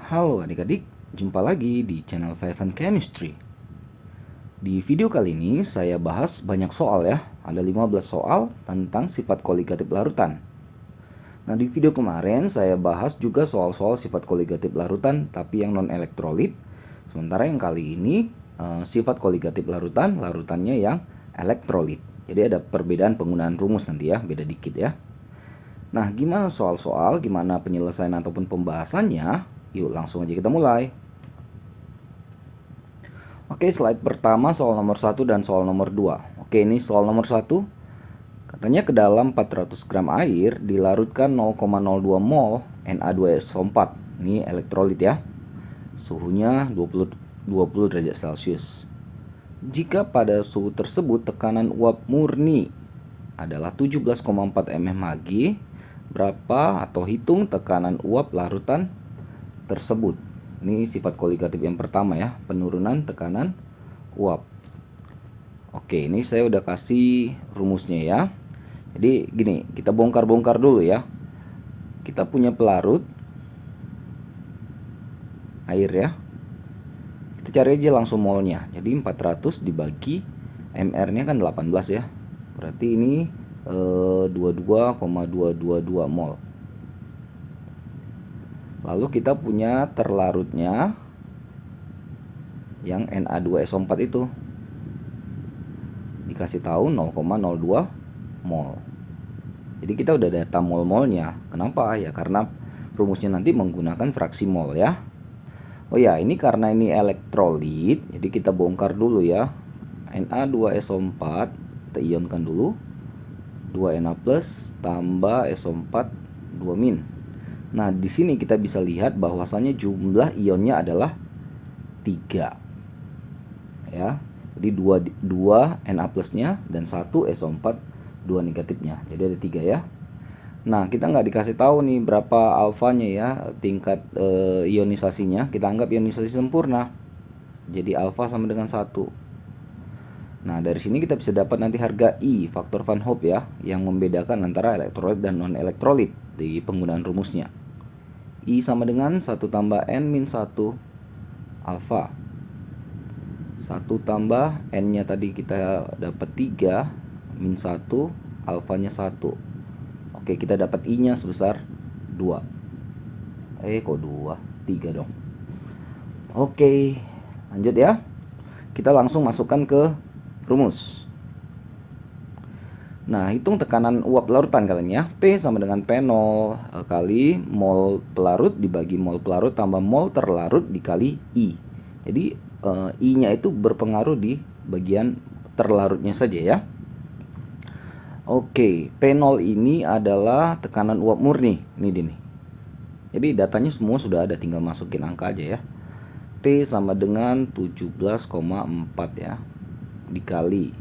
Halo adik-adik, jumpa lagi di channel Five and Chemistry. Di video kali ini saya bahas banyak soal ya. Ada 15 soal tentang sifat koligatif larutan. Nah, di video kemarin saya bahas juga soal-soal sifat koligatif larutan tapi yang non elektrolit. Sementara yang kali ini sifat koligatif larutan, larutannya yang elektrolit. Jadi ada perbedaan penggunaan rumus nanti ya, beda dikit ya. Nah, gimana soal-soal, gimana penyelesaian ataupun pembahasannya? Yuk langsung aja kita mulai. Oke, slide pertama soal nomor 1 dan soal nomor 2. Oke, ini soal nomor 1. Katanya ke dalam 400 gram air dilarutkan 0,02 mol Na2SO4. Ini elektrolit ya. Suhunya 20 derajat Celcius. Jika pada suhu tersebut tekanan uap murni adalah 17,4 mmHg, berapa atau hitung tekanan uap larutan tersebut. Ini sifat koligatif yang pertama ya, penurunan tekanan uap. Oke, ini saya udah kasih rumusnya ya. Jadi gini, kita bongkar-bongkar dulu ya. Kita punya pelarut air ya. Kita cari aja langsung molnya. Jadi 400 dibagi MR-nya kan 18 ya. Berarti ini 22,222 mol. Lalu kita punya terlarutnya yang Na2SO4 itu. Dikasih tahu 0,02 mol. Jadi kita udah data mol-molnya. Kenapa? Ya karena rumusnya nanti menggunakan fraksi mol ya. Oh ya, ini karena ini elektrolit, jadi kita bongkar dulu ya. Na2SO4 kita ionkan dulu. 2Na+ tambah SO4 2-. Nah, di sini kita bisa lihat bahwasannya jumlah ionnya adalah 3. Ya. Jadi 2 Na+-nya dan 1 SO4 2 negatifnya. Jadi ada 3 ya. Nah, kita nggak dikasih tahu nih berapa alfanya ya, tingkat ionisasinya. Kita anggap ionisasi sempurna. Jadi alfa sama dengan 1. Nah, dari sini kita bisa dapat nanti harga I, faktor Van Hoff ya, yang membedakan antara elektrolit dan non elektrolit di penggunaan rumusnya. I sama dengan 1 tambah N-1 alfa. 1 tambah N-nya tadi kita dapat 3, min 1, alfanya 1. Oke, kita dapat I-nya sebesar 2. Kok 2? 3 dong. Oke, lanjut ya. Kita langsung masukkan ke rumus. Nah, hitung tekanan uap larutan kalian ya. P sama dengan P0 kali mol pelarut dibagi mol pelarut tambah mol terlarut dikali I. Jadi I-nya itu berpengaruh di bagian terlarutnya saja ya. Oke, P0 ini adalah tekanan uap murni. Ini dia nih. Jadi datanya semua sudah ada, tinggal masukin angka aja ya. P sama dengan 17,4 ya. Dikali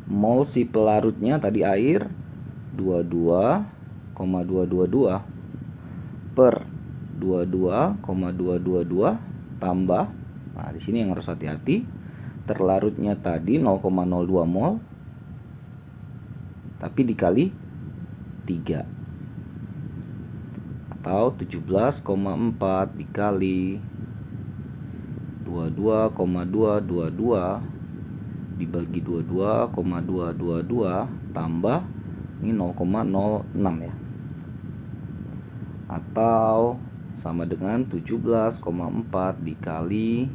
mol si pelarutnya tadi air 22,222 per 22,222 tambah, nah di sini yang harus hati-hati, terlarutnya tadi 0,02 mol tapi dikali 3 atau 17,4 dikali 22,222 dibagi 22,222 tambah ini 0,06 ya, atau sama dengan 17,4 dikali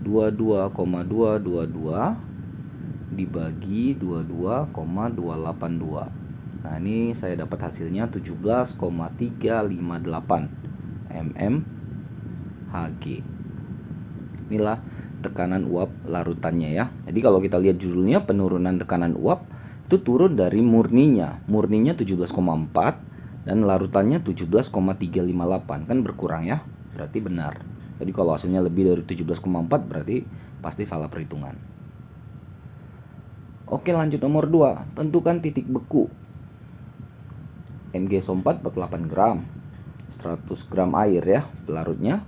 22,222 dibagi 22,282. Nah, ini saya dapat hasilnya 17,358 mmHg. Inilah tekanan uap larutannya ya. Jadi kalau kita lihat judulnya penurunan tekanan uap, itu turun dari murninya. Murninya 17,4 dan larutannya 17,358, kan berkurang ya. Berarti benar. Jadi kalau hasilnya lebih dari 17,4 berarti pasti salah perhitungan. Oke, lanjut nomor 2. Tentukan titik beku. MgSO4 48 gram. 100 gram air ya pelarutnya.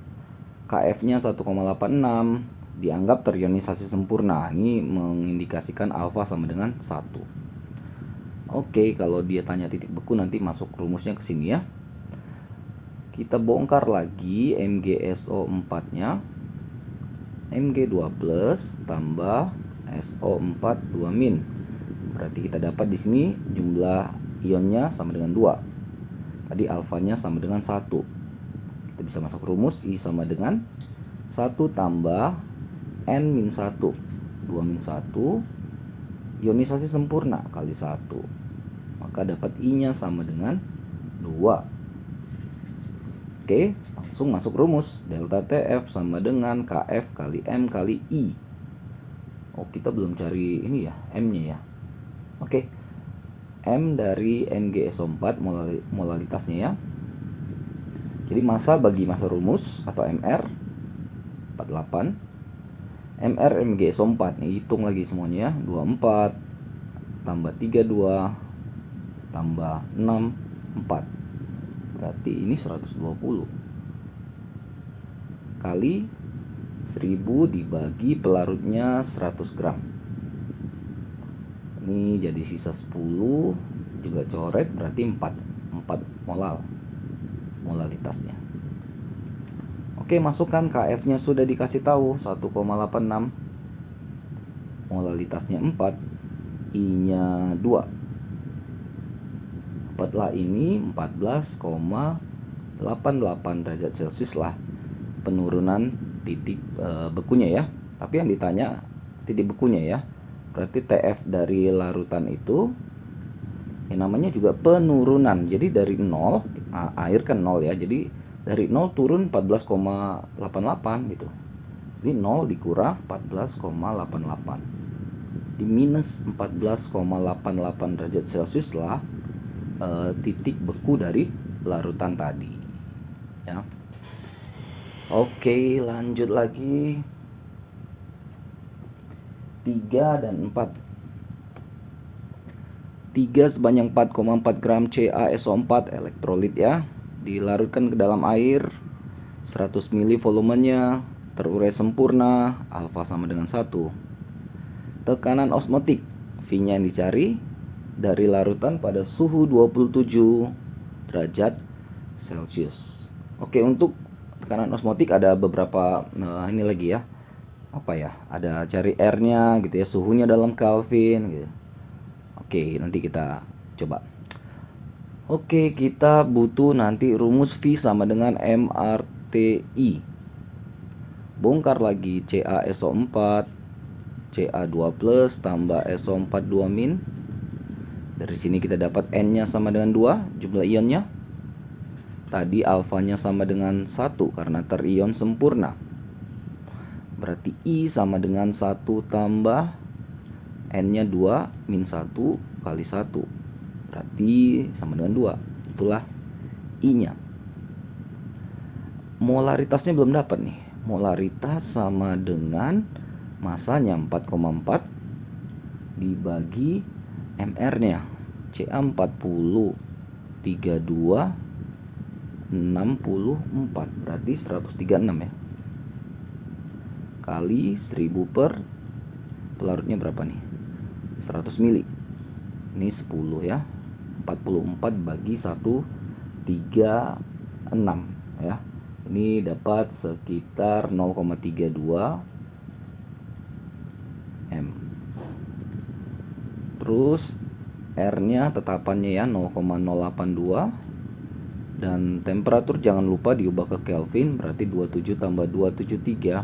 KF-nya 1,86. Dianggap terionisasi sempurna. Ini mengindikasikan alfa sama dengan 1. Oke, kalau dia tanya titik beku nanti masuk rumusnya ke sini ya. Kita bongkar lagi MgSO4 nya, Mg2 plus tambah SO4 2-. Berarti kita dapat di sini jumlah ionnya sama dengan 2. Tadi alfanya sama dengan 1. Kita bisa masuk rumus I sama dengan 1 tambah N-1 2-1 ionisasi sempurna kali 1. Maka dapat I nya sama dengan 2. Oke, langsung masuk rumus. Delta TF sama dengan KF kali M kali I. Oh, kita belum cari ini ya, M-nya ya. Oke, M dari MgSO4 molalitasnya ya. Jadi massa bagi massa rumus atau MR 48. MR MgSO4 nih, hitung lagi semuanya ya. 24 tambah 32 tambah 6 4. Berarti ini 120 kali 1000 dibagi pelarutnya 100 gram. Ini jadi sisa 10 juga coret, berarti 4 molalitasnya. Oke, masukkan KF-nya sudah dikasih tahu 1,86. Molalitasnya 4, I-nya 2. Dapatlah ini 14,88 derajat Celcius lah penurunan titik bekunya ya. Tapi yang ditanya titik bekunya ya. Berarti TF dari larutan itu yang namanya juga penurunan. Jadi dari 0, air kan 0 ya. Jadi dari 0 turun 14,88 gitu. Jadi 0 dikurang 14,88. Di minus 14,88 derajat Celcius lah titik beku dari larutan tadi ya. Oke, lanjut lagi 3 dan 4. 3 sebanyak 4,4 gram CaSO4 elektrolit ya, dilarutkan ke dalam air 100 ml volumenya, terurai sempurna, alfa sama dengan 1. Tekanan osmotik, V-nya yang dicari dari larutan pada suhu 27 derajat Celcius. Oke, untuk tekanan osmotik ada beberapa ini lagi ya. Apa ya? Ada cari R-nya gitu ya, suhunya dalam Kelvin gitu. Oke, nanti kita coba. Oke, kita butuh nanti rumus V sama dengan MRTI. Bongkar lagi CaSO4 Ca2 plus tambah SO4 2-. Dari sini kita dapat N-nya sama dengan 2, jumlah ionnya. Tadi alfanya sama dengan 1 karena terion sempurna. Berarti I sama dengan 1 tambah N-nya 2 min 1 kali 1. Berarti sama dengan 2. Itulah I-nya. Molaritasnya belum dapat nih. Molaritas sama dengan masanya 4,4 dibagi MR-nya Ca40 32 64, berarti 136 ya. Kali 1000 per pelarutnya berapa nih? 100 mili. Ini 10 ya. 44 bagi 1 36 ya. Ini dapat sekitar 0,32 M. Terus R-nya tetapannya ya 0,082. Dan temperatur jangan lupa diubah ke Kelvin, berarti 27 tambah 273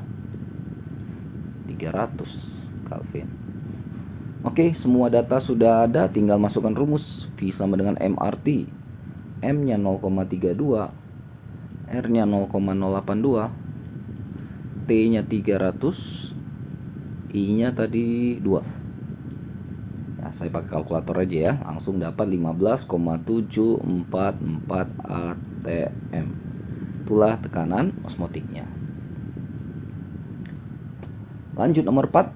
300 Kelvin. Oke, semua data sudah ada, tinggal masukkan rumus. V sama dengan MRT. M-nya 0,32, R-nya 0,082, T-nya 300, I-nya tadi 2. Saya pakai kalkulator aja ya, langsung dapat 15,744 atm. Itulah tekanan osmotiknya. Lanjut nomor 4.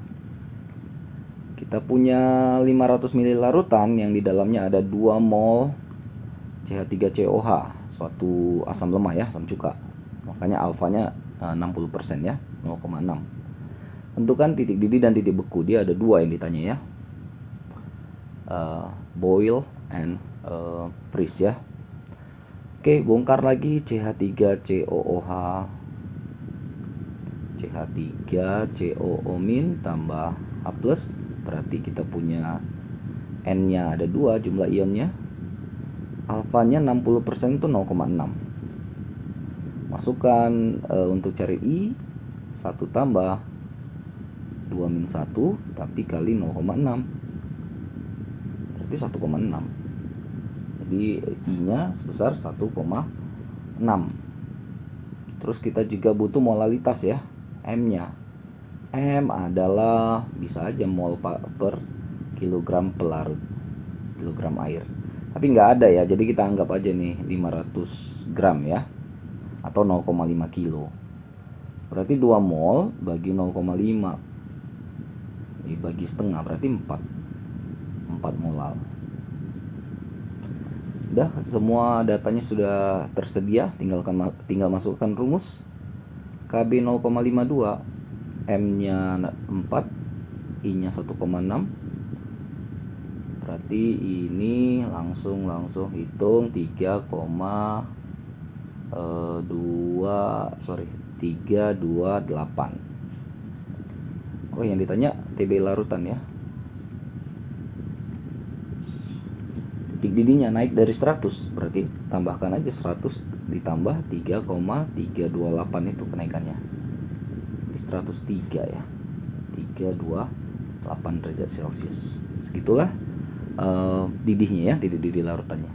Kita punya 500 ml larutan yang di dalamnya ada 2 mol CH3COH, suatu asam lemah ya, asam cuka. Makanya alfanya 60% ya, 0,6. Tentukan titik didih dan titik beku. Dia ada 2 yang ditanya ya. Boil and freeze ya. Oke, bongkar lagi CH3COOH. CH3COO min tambah H plus, berarti kita punya N-nya ada 2 jumlah ionnya. Alfanya 60% itu 0,6. Masukkan untuk cari I, 1 tambah 2 min 1 tapi kali 0,6, berarti 1,6. Jadi I-nya sebesar 1,6. Terus kita juga butuh molalitas ya, M-nya. M adalah bisa aja mol per kilogram pelarut, kilogram air. Tapi nggak ada ya, jadi kita anggap aja nih 500 gram ya, atau 0,5 kilo. Berarti 2 mol bagi 0,5 dibagi setengah, berarti 4 molal. Udah, semua datanya sudah tersedia, tinggal masukkan rumus. KB 0,52, M-nya 4, I-nya 1,6. Berarti ini langsung hitung 328. Oh, yang ditanya TB larutan ya. Titik didihnya naik dari 100, berarti tambahkan aja 100 ditambah 3,328 itu kenaikannya. Di 103 ya. 328 derajat Celcius. Segitulah didihnya ya, didih larutannya.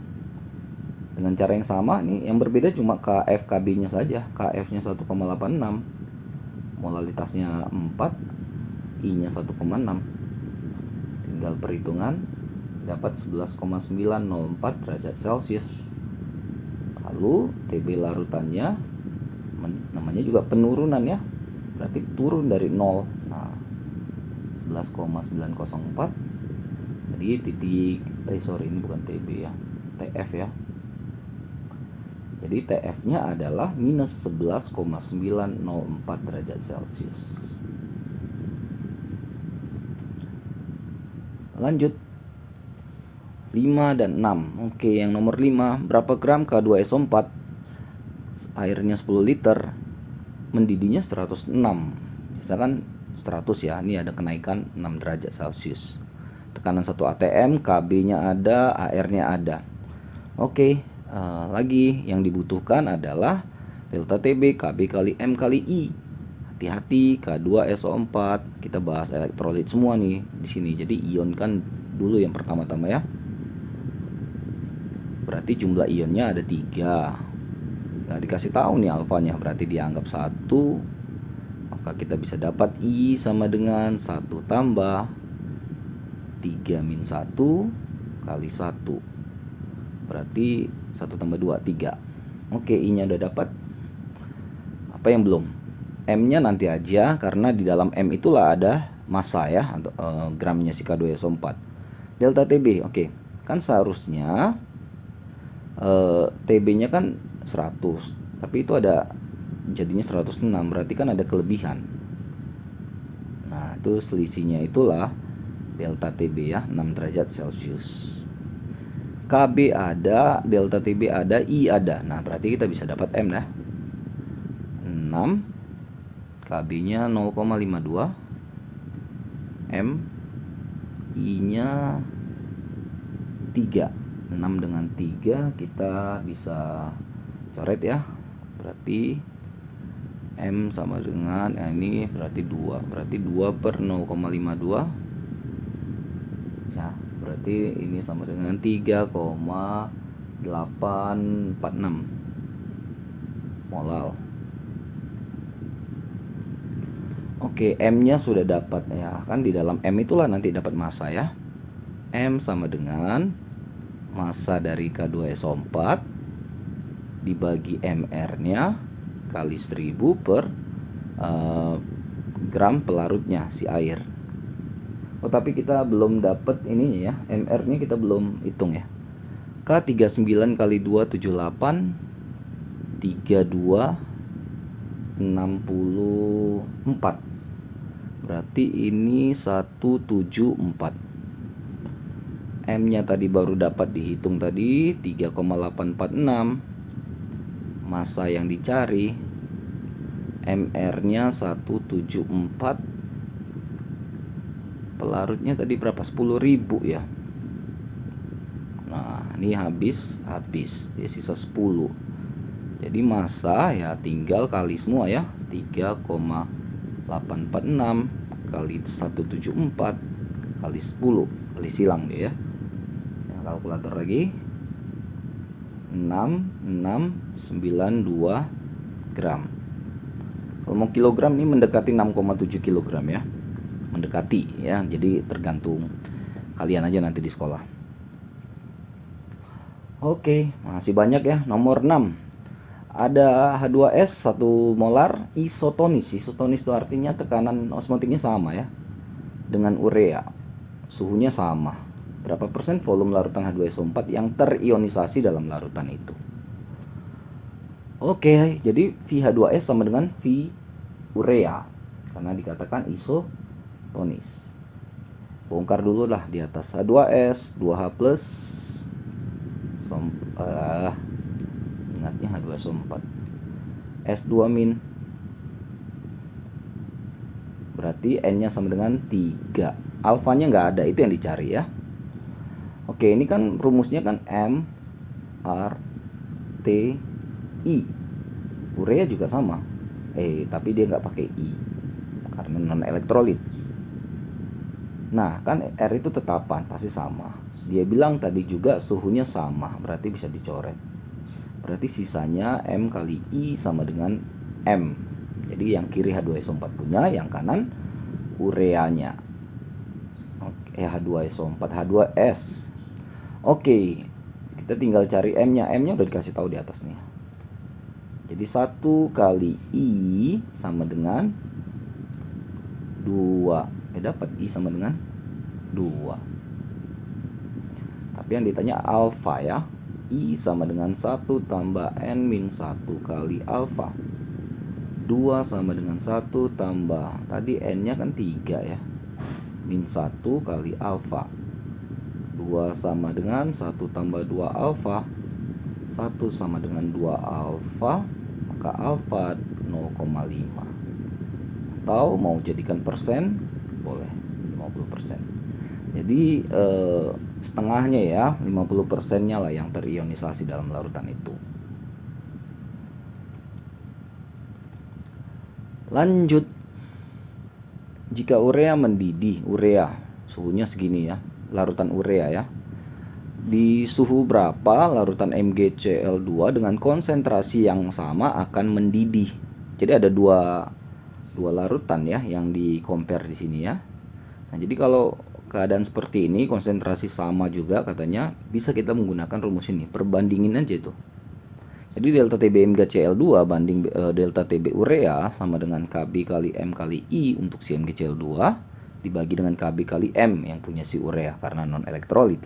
Dengan cara yang sama nih, yang berbeda cuma KF KB-nya saja. KF-nya 1,86, molalitasnya 4, I-nya 1,6. Tinggal perhitungan, dapat 11,904 derajat Celcius. Lalu TB larutannya namanya juga penurunan ya, berarti turun dari 0. Nah, 11,904. Jadi ini bukan TB ya, TF ya. Jadi TF-nya adalah minus 11,904 derajat Celcius. Lanjut 5 dan 6. Oke, yang nomor 5, berapa gram K2SO4? Airnya 10 liter, mendidihnya 106. Misalkan 100 ya, ini ada kenaikan 6 derajat Celcius. Tekanan 1 atm, KB-nya ada, AR-nya ada. Oke, lagi yang dibutuhkan adalah delta TB, KB kali M kali I. Hati-hati, K2SO4. Kita bahas elektrolit semua nih di sini. Jadi ionkan dulu yang pertama-tama ya. Berarti jumlah ionnya ada 3. Nah, dikasih tahu nih alfanya, berarti dianggap 1. Maka kita bisa dapat I sama dengan 1 tambah 3 min 1 kali 1. Berarti 1 tambah 2, 3. Oke, I-nya udah dapat. Apa yang belum? M-nya nanti aja, karena di dalam M itulah ada massa ya, atau gramnya si K2SO4. Delta TB, oke. Kan seharusnya TB-nya kan 100, tapi itu ada jadinya 106, berarti kan ada kelebihan. Nah, itu selisihnya itulah delta TB ya, 6 derajat Celcius. KB ada, delta TB ada, I ada. Nah, berarti kita bisa dapat M ya. 6, KB-nya 0,52, M, I-nya 3. 6 dengan 3 kita bisa coret ya. Berarti M sama dengan, nah ini berarti 2. Berarti 2 per 0,52. Ya, berarti ini sama dengan 3,846 molal. Oke, M-nya sudah dapat ya. Kan di dalam M itulah nanti dapat massa ya. M sama dengan massa dari K2SO4 dibagi MR-nya kali 1000 per gram pelarutnya si air. Oh, tapi kita belum dapat ininya ya, MR-nya kita belum hitung ya. K39 kali 2 78, 32 64. Berarti ini 174. M-nya tadi baru dapat dihitung tadi 3,846. massa yang dicari MR-nya 174, pelarutnya tadi berapa? 10.000 ya. Nah, ini habis, dia sisa 10. Jadi massa ya tinggal kali semua ya, 3,846 kali 174 kali 10, kali silang dia ya. Yang kalkulator lagi, 6692 gram. Kalau mau kilogram ini mendekati 6,7 kilogram ya, mendekati ya. Jadi tergantung kalian aja nanti di sekolah. Oke, masih banyak ya. Nomor 6, ada H2S 1 molar isotonis. Isotonis itu artinya tekanan osmotiknya sama ya dengan urea, suhunya sama. Berapa persen volume larutan H2SO4 yang terionisasi dalam larutan itu? Oke, jadi VH2S sama dengan V urea karena dikatakan isotonis. Bongkar dulu lah di atas. H2S 2H+, ingatnya H2SO4, S2 min, berarti N nya sama dengan 3, alfanya nggak ada, itu yang dicari ya. Oke, ini kan rumusnya kan M R T I, urea juga sama, tapi dia nggak pakai I karena non elektrolit. Nah kan R itu tetapan, pasti sama. Dia bilang tadi juga suhunya sama, berarti bisa dicoret. Berarti sisanya M kali I sama dengan M. Jadi yang kiri H2SO4 punya, yang kanan ureanya. Oke, H2SO4, H2S. Oke, kita tinggal cari M-nya. M-nya udah dikasih tahu di atas nih. Jadi 1 kali I sama dengan 2. Dapat I sama dengan 2. Tapi yang ditanya alfa ya. I sama dengan 1 tambah N min 1 kali alfa. 2 sama dengan 1 tambah, tadi N nya kan 3 ya, min 1 kali alfa. 2 sama dengan 1 tambah 2 alfa. 1 sama dengan 2 alfa, maka alfa 0,5. Atau mau jadikan persen, boleh 50%. Jadi setengahnya ya, 50%-nya lah yang terionisasi dalam larutan itu. Lanjut, jika urea mendidih, urea suhunya segini ya, larutan urea ya, di suhu berapa larutan MgCl2 dengan konsentrasi yang sama akan mendidih. Jadi ada dua larutan ya yang di compare di sini ya. Nah, jadi kalau keadaan seperti ini, konsentrasi sama juga katanya, bisa kita menggunakan rumus ini, perbandingin aja itu. Jadi delta TB MgCl2 banding delta TB urea sama dengan Kb kali M kali I untuk si MgCl2 dibagi dengan Kb kali M yang punya si urea karena non elektrolit.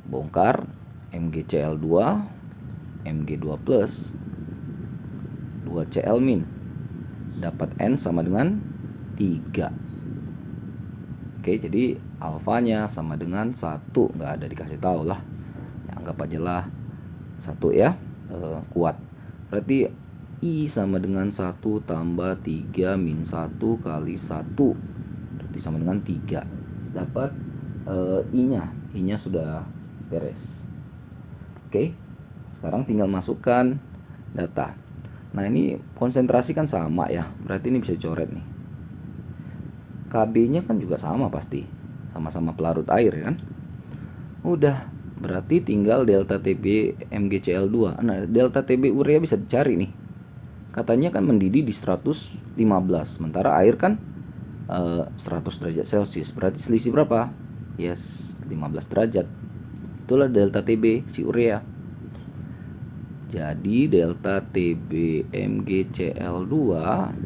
Bongkar MgCl2, Mg2+, 2Cl min, dapat N sama dengan 3. Oke, jadi alfanya sama dengan 1, nggak ada dikasih tahu lah. Ya, anggap aja lah 1 ya, kuat. Berarti I sama dengan 1 tambah 3 min 1 kali 1, berarti sama dengan 3. Dapat I-nya sudah beres. Oke, sekarang tinggal masukkan data. Nah, ini konsentrasi kan sama ya, berarti ini bisa dicoret nih. KB-nya kan juga sama pasti, sama-sama pelarut air kan. Udah, berarti tinggal delta TB MgCl2. Nah, delta TB urea bisa dicari nih. Katanya kan mendidih di 115, sementara air kan 100 derajat Celcius. Berarti selisih berapa? Yes, 15 derajat. Itulah delta TB si urea. Jadi delta TB MgCl2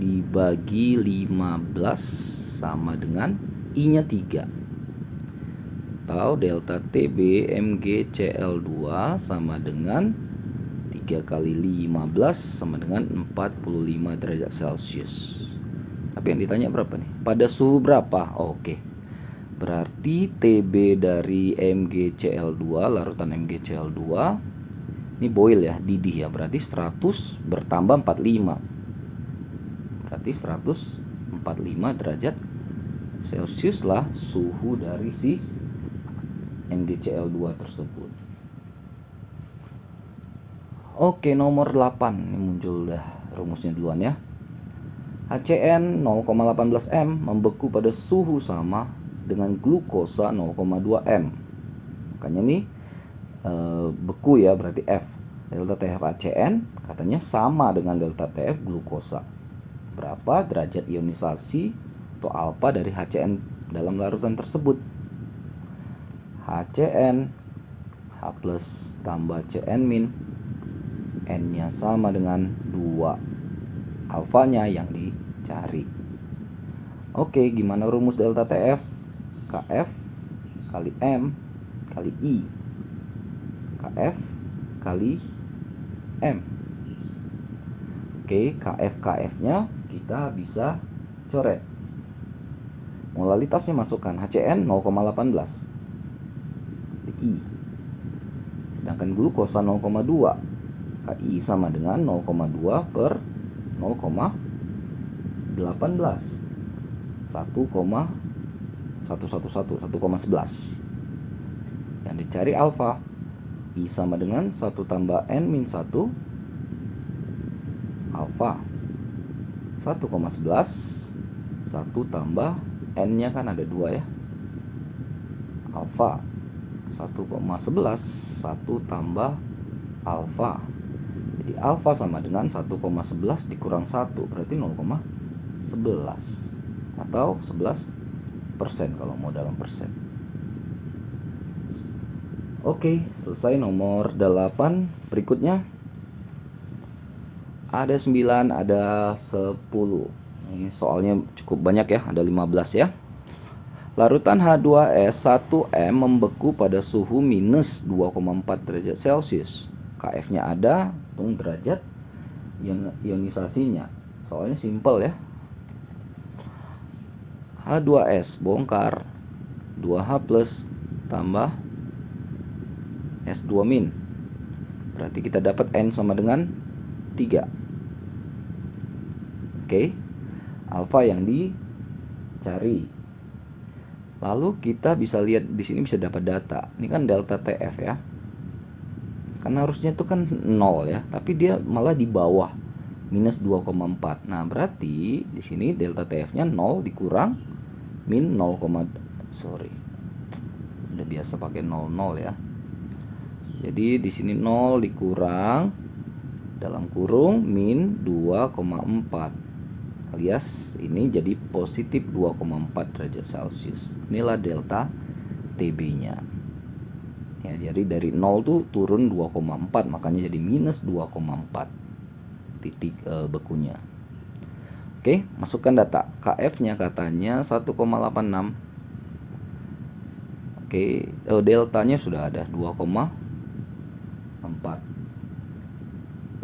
dibagi 15 sama dengan I-nya 3. Atau delta TB MgCl2 sama dengan 3 kali 15 sama dengan 45 derajat Celcius. Tapi yang ditanya berapa nih? Pada suhu berapa? Oke. Berarti TB dari MgCl2, larutan MgCl2 Ini boil ya, didih ya, berarti 100 bertambah 45. Berarti 145 derajat Celcius lah suhu dari si NaCl2 tersebut. Oke, nomor 8. Ini muncul udah rumusnya duluan ya. HCN 0,18 M membeku pada suhu sama dengan glukosa 0,2 M. Makanya nih beku ya, berarti F. Delta TF HCN katanya sama dengan delta TF glukosa. Berapa derajat ionisasi atau alfa dari HCN dalam larutan tersebut? HCN H plus tambah CN min, N-nya sama dengan 2, alfanya yang dicari. Oke, gimana rumus delta TF? KF kali M kali I, KF kali M. Oke, KF nya kita bisa coret. Molalitasnya masukkan HCN 0,18 I, sedangkan glukosa 0,2, KI sama dengan 0,2 per 0,18, 1,11. Yang dicari alfa, I sama dengan 1 tambah N min 1, alfa 1,11, 1 tambah N nya kan ada 2 ya, alfa 1,11, 1 tambah alfa. Jadi alfa sama dengan 1,11 dikurang 1, berarti 0,11 atau 11% kalau mau dalam persen. Oke, selesai nomor 8. Berikutnya ada 9, ada 10. Ini soalnya cukup banyak ya, ada 15 ya. Larutan H2S 1M membeku pada suhu minus 2,4 derajat Celcius. KF-nya ada, hitung derajat ionisasinya. Soalnya simple ya. H2S bongkar 2H plus tambah S2 min. Berarti kita dapat N sama dengan 3. Oke. Alfa yang dicari. Lalu kita bisa lihat di sini, bisa dapat data. Ini kan delta TF ya. Kan harusnya itu kan 0 ya, tapi dia malah di bawah minus 2,4. Nah, berarti di sini delta TF-nya 0 dikurang min 0, udah biasa pakai 00 ya. Jadi di sini 0 dikurang dalam kurung min 2,4, alias ini jadi positif 2,4 derajat Celcius. Inilah delta TB-nya. Ya, jadi dari 0 tuh turun 2,4, makanya jadi minus 2,4 titik bekunya. Oke, masukkan data. KF-nya katanya 1,86. Oke, deltanya sudah ada 2,4.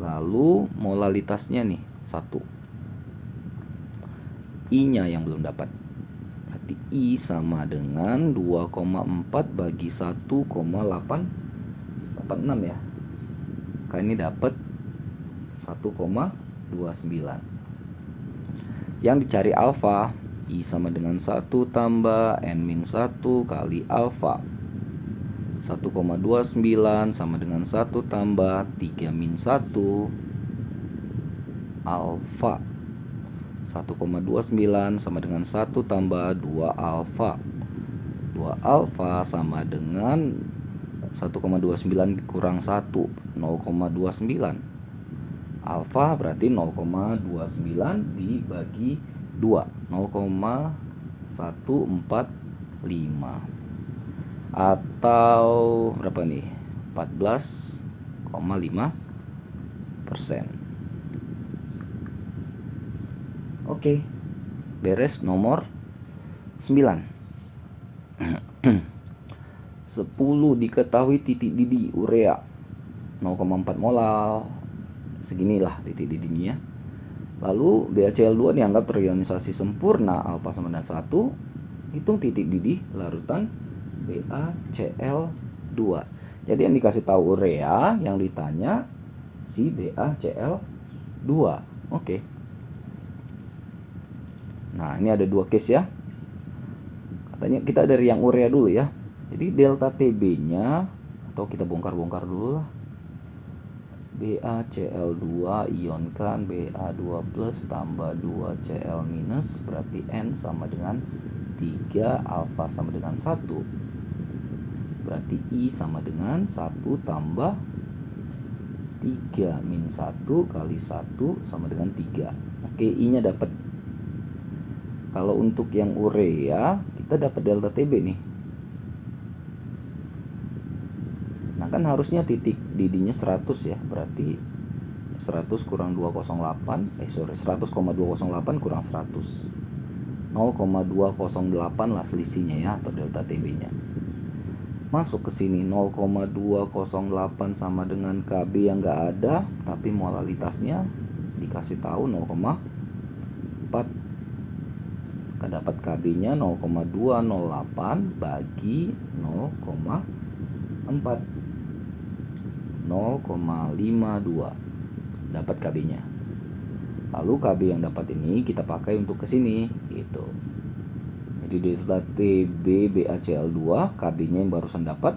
Lalu molalitasnya nih 1. I-nya yang belum dapat. Berarti I sama dengan 2,4 bagi 1,886 ya. Kan ini dapat 1,29. Yang dicari alfa, I sama dengan 1 tambah N min 1 kali alfa. 1,29 sama dengan 1 tambah 3 min 1 alfa. 1,29 sama dengan 1 tambah 2 alfa. 2 alfa sama dengan 1,29 dikurang 1, 0,29. Alfa berarti 0,29 dibagi 2, 0,145. Atau berapa nih? 14,5%. Oke, beres nomor 9. 10 diketahui titik didih urea 0,4 molal. Seginilah titik didihnya. Lalu BaCl2 dianggap terionisasi sempurna, alfa sama dengan 1. Hitung titik didih larutan BaCl2. Jadi yang dikasih tahu urea, yang ditanya si BaCl2. Oke. Nah, ini ada dua case ya. Katanya kita dari yang urea dulu ya. Jadi delta TB-nya, atau kita bongkar-bongkar dulu lah. BaCl2 ionkan Ba2+ tambah 2Cl minus, berarti N sama dengan 3, alfa sama dengan 1. Berarti I sama dengan 1 tambah 3 min 1 kali 1 sama dengan 3. Oke, I-nya dapat. Kalau untuk yang urea, kita dapat delta TB nih. Nah, kan harusnya titik didihnya 100 ya. Berarti 100 kurang 208, 100,208 kurang 100. 0,208 lah selisihnya ya, atau delta TB-nya. Masuk ke sini 0,208 sama dengan Kb yang nggak ada, tapi molalitasnya dikasih tahu 0,4. Kita dapat Kb-nya 0,208 bagi 0,4, 0,52. Dapat Kb-nya. Lalu Kb yang dapat ini kita pakai untuk ke sini gitu. Jadi delta TB BaCl2, Kb-nya yang barusan dapat,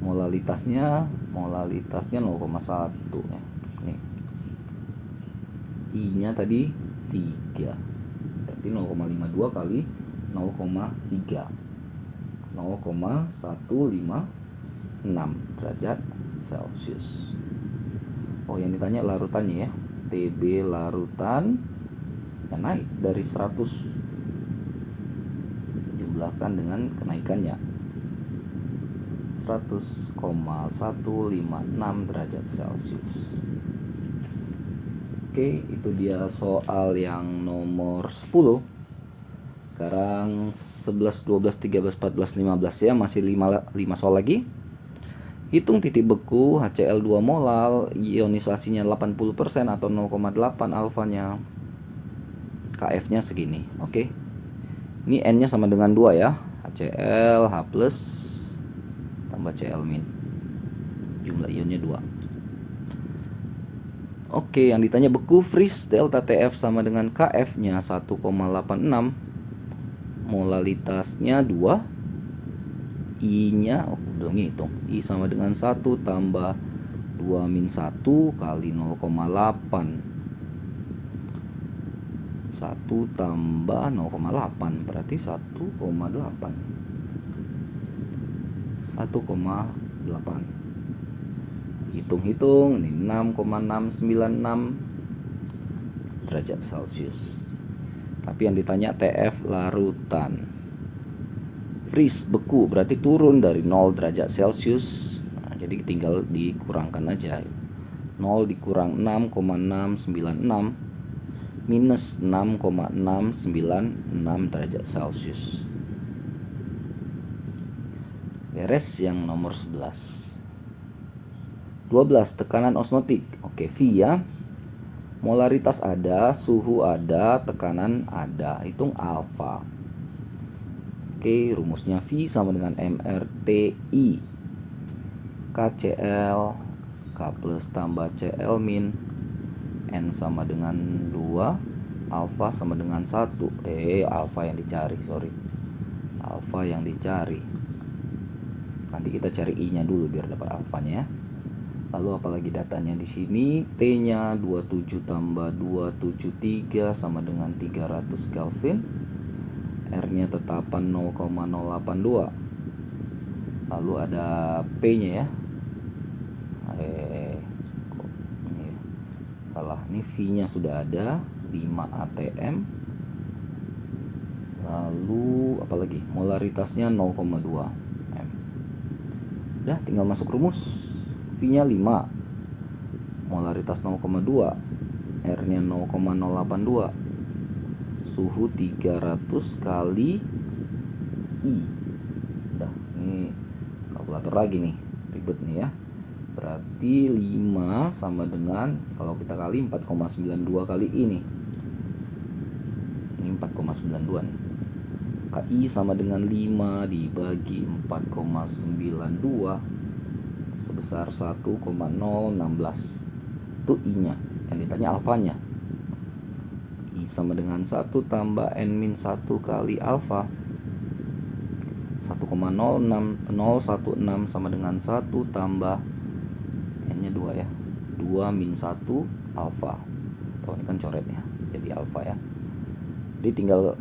molalitasnya 0,1 ya. Nih. I-nya tadi 3. Berarti 0,52 kali 0,3. 0,156 derajat Celcius. Oh, yang ditanya larutannya ya. TB larutan ya naik dari 100 jumlahkan dengan kenaikannya 100,156 derajat Celcius. Oke, itu dia soal yang nomor 10. Sekarang 11, 12, 13, 14, 15 ya, masih 5 soal lagi. Hitung titik beku HCl2 molal, ionisasinya 80% atau 0,8 alfanya. KF-nya segini. Oke. Ini N-nya sama dengan 2 ya. HCl H+ tambah Cl min. Jumlah ionnya 2. Oke, yang ditanya beku freeze delta TF sama dengan KF-nya 1,86. Molalitasnya 2. I-nya udah ngitung. I sama dengan 1 tambah 2 min 1 kali 0,8. 1 tambah 0,8 berarti 1,8. 1,8. Hitung-hitung ini 6,696 derajat Celcius. Tapi yang ditanya TF larutan. Freeze beku berarti turun dari 0 derajat Celcius. Nah, jadi tinggal dikurangkan aja. 0 dikurang 6,696 minus 6,696 derajat Celcius. Beres yang nomor 11. 12 tekanan osmotik. Oke, V ya. Molaritas ada, suhu ada, tekanan ada. Hitung alfa. Oke, rumusnya V sama dengan MRTI KCl K plus tambah Cl min, N sama dengan 2, alfa sama dengan 1. Alfa yang dicari, sorry. Alfa yang dicari. Nanti kita cari I-nya dulu biar dapat alfanya ya. Lalu apalagi datanya di sini, T-nya 27 tambah 273 sama dengan 300 Kelvin. R-nya tetapan 0,082. Lalu ada P-nya ya. Salah, ini V-nya sudah ada 5 atm. Lalu apalagi? Molaritasnya 0,2 m. Udah, tinggal masuk rumus. V-nya 5, molaritas 0,2, R-nya 0,082, suhu 300 kali I. Udah, ini kalkulator lagi nih, ribet nih ya. Berarti 5 sama dengan, kalau kita kali 4,92 kali I nih. Ini 4,92 nih. KI sama dengan 5 dibagi 4,92 sebesar 1,016. Itu I-nya, yang ditanya alfanya. I sama dengan 1 tambah N-1 kali alfa 1,06016 sama dengan 1 tambah N-nya 2 ya, 2 min 1 alfa. Atau ini kan coretnya jadi alfa ya. Jadi tinggal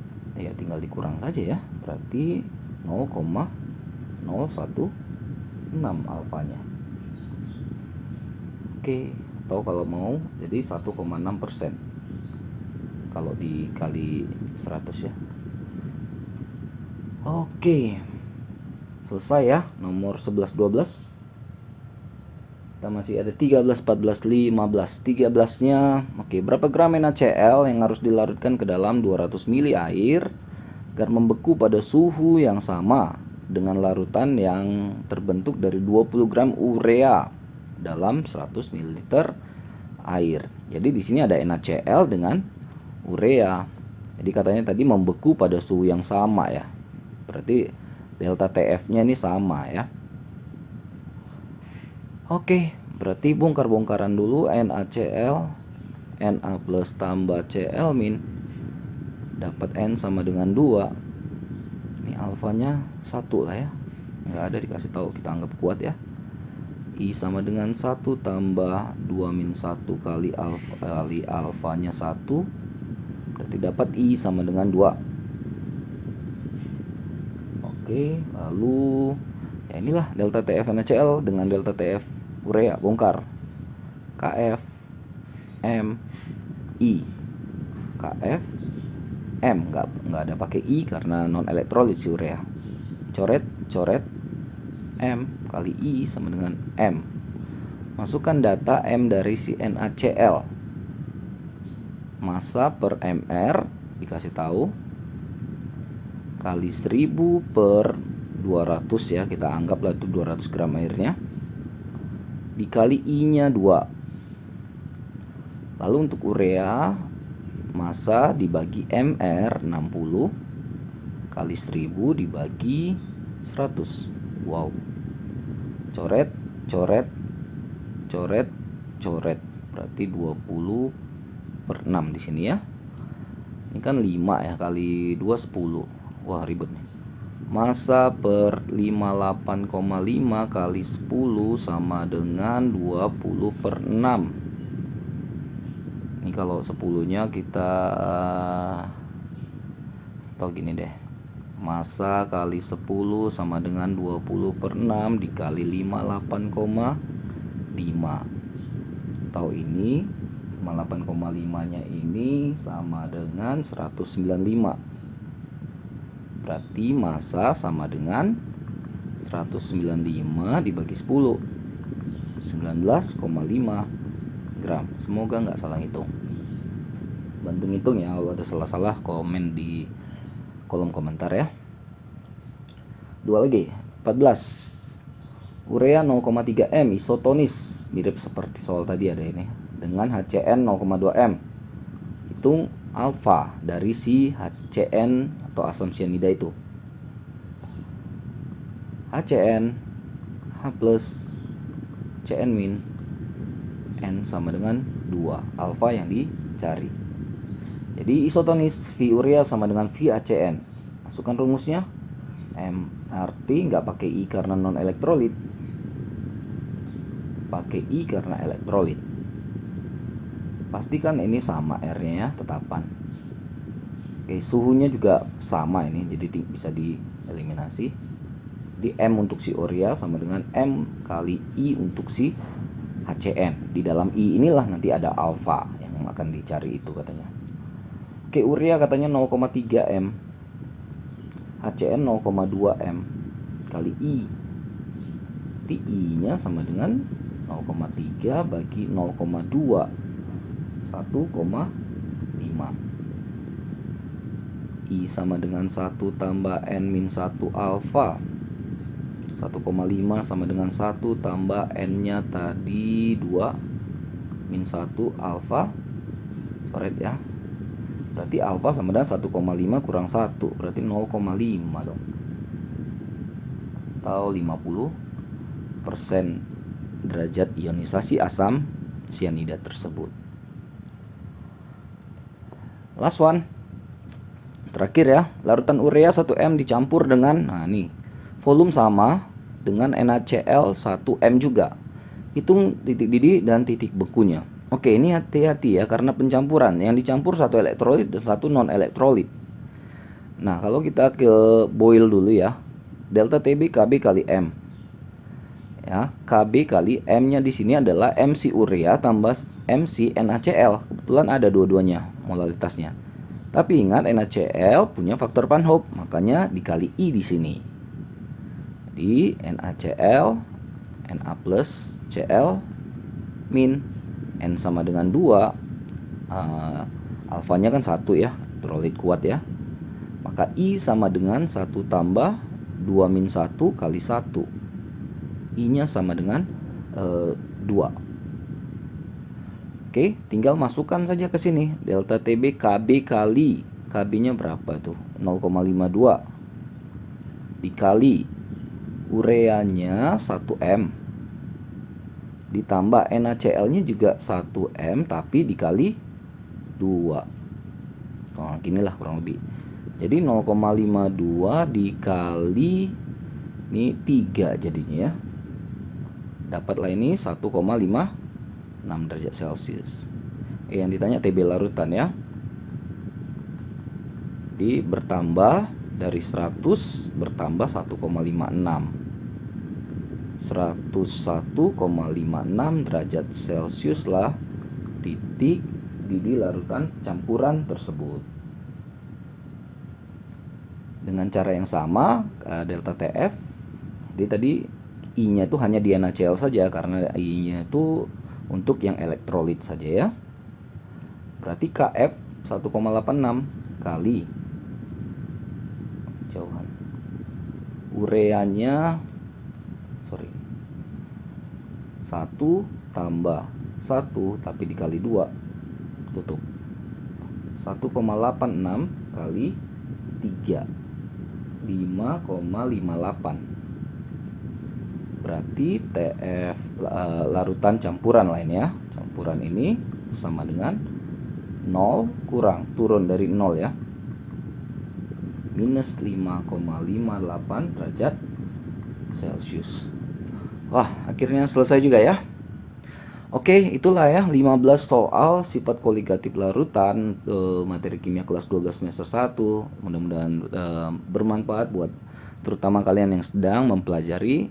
dikurang saja ya. Berarti 0,016 alfanya. Oke, atau kalau mau jadi 1,6% kalau dikali 100 ya. Oke, selesai ya nomor 11 12. Kita masih ada 13 14 15. 13-nya oke, berapa gram NaCl yang harus dilarutkan ke dalam 200 ml air agar membeku pada suhu yang sama dengan larutan yang terbentuk dari 20 gram urea dalam 100 ml air. Jadi di sini ada NaCl dengan urea. Jadi katanya tadi membeku pada suhu yang sama ya. Berarti delta TF-nya ini sama ya. Oke, berarti bongkar-bongkaran dulu. NaCl, Na plus tambah Cl min dapat N sama dengan 2. Ini alfanya 1 lah ya. Nggak ada dikasih tahu, kita anggap kuat ya. I sama dengan 1 tambah 2 min 1 kali alfanya 1. Berarti dapat I sama dengan 2. Oke, lalu ya inilah delta TF NaCl dengan delta TF urea. Bongkar. KF M I. KF M, nggak ada pakai I karena non elektrolit si urea. Coret M kali I sama dengan M. Masukkan data M dari si NaCl. Massa per mR dikasih tahu kali 1000 per 200 ya, kita anggaplah itu 200 gram airnya, dikali I-nya 2. Lalu untuk urea, massa dibagi mR 60 kali 1000 dibagi 100. Wow. Coret. Berarti 20 per 6 di sini ya. Ini kan 5 ya, kali 2 10. Wah, ribet nih. Massa per 58,5 kali 10 sama dengan 20 per 6. Ini kalau 10-nya kita atau gini deh. Massa kali 10 sama dengan 20 per 6 dikali 58,5. Atau ini 58,5-nya ini sama dengan 195. Berarti massa sama dengan 195 dibagi 10, 19,5 gram. Semoga nggak salah hitung. Bantu ngitung ya, kalau ada salah-salah komen di kolom komentar ya. Dua lagi, 14. Urea 0,3 M isotonis, mirip seperti soal tadi ada ini, dengan HCN 0,2 M. Hitung alfa dari si HCN atau asam cyanida itu. HCN H plus Cn min N sama dengan 2. Alfa yang dicari. Jadi isotonis V urea sama dengan V HCN. Masukkan rumusnya. MRT nggak pakai I karena non elektrolit, pakai I karena elektrolit. Pastikan ini sama R-nya ya, tetapan. Oke, suhunya juga sama ini, jadi bisa dieliminasi. Di M untuk si urea sama dengan M kali I untuk si HCN. Di dalam I inilah nanti ada alfa yang akan dicari itu katanya. Oke, urea katanya 0,3 M, HCN 0,2 M kali I. I-nya sama dengan 0,3 bagi 0,2, 1,5. I sama dengan 1 tambah N min 1 alfa. 1,5 sama dengan 1 tambah N-nya tadi 2 min 1 alfa. Coret ya. Berarti alfa sama dengan 1,5 kurang 1, berarti 0,5 dong. Atau 50% derajat ionisasi asam sianida tersebut. Last one. Terakhir ya, larutan urea 1M dicampur dengan, nah nih, volume sama dengan NaCl 1M juga. Hitung titik didih dan titik bekunya. Oke, ini hati-hati ya, karena pencampuran yang dicampur satu elektrolit dan satu non elektrolit. Nah, kalau kita ke boil dulu ya, delta TB Kb kali M. Ya, Kb kali M-nya di sini adalah MC urea tambah MC NaCl. Kebetulan ada dua-duanya molalitasnya. Tapi ingat NaCl punya faktor Van Hoff, makanya dikali I di sini. Jadi NaCl Na plus Cl min N sama dengan 2, alfanya kan 1 ya, elektrolit kuat ya. Maka I sama dengan 1 tambah 2 min 1 kali 1. I-nya sama dengan 2. Oke, tinggal masukkan saja ke sini. Delta TB Kb kali, Kb-nya berapa tuh? 0,52 dikali ureanya 1M ditambah NaCl-nya juga 1M tapi dikali 2. Nah, ginilah kurang lebih. Jadi 0,52 dikali ini 3 jadinya ya. Dapatlah ini 1,56 derajat Celcius. Yang ditanya TB larutan ya. Jadi bertambah dari 100 bertambah 1,56. 101,56 derajat Celcius lah titik didih larutan campuran tersebut. Dengan cara yang sama, delta TF, jadi tadi I-nya itu hanya di NaCl saja karena I-nya itu untuk yang elektrolit saja ya. Berarti Kf 1,86 kali jauhan ureanya 1 tambah 1 tapi dikali 2 tutup 1,86 kali 3 5,58. Berarti TF larutan campuran lain ya. Campuran ini sama dengan 0 kurang turun dari 0 ya. Minus 5,58 derajat Celcius. Wah, akhirnya selesai juga ya. Oke, itulah ya 15 soal sifat koligatif larutan materi kimia kelas 12 semester 1. Mudah-mudahan bermanfaat buat terutama kalian yang sedang mempelajari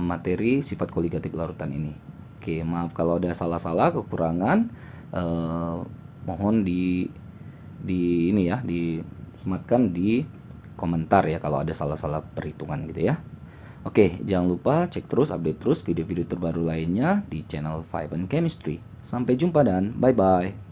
materi sifat koligatif larutan ini. Oke, maaf kalau ada salah-salah kekurangan, mohon di ini ya, disematkan di komentar ya kalau ada salah-salah perhitungan gitu ya. Oke, jangan lupa cek terus, update terus video-video terbaru lainnya di channel Five and Chemistry. Sampai jumpa dan bye-bye.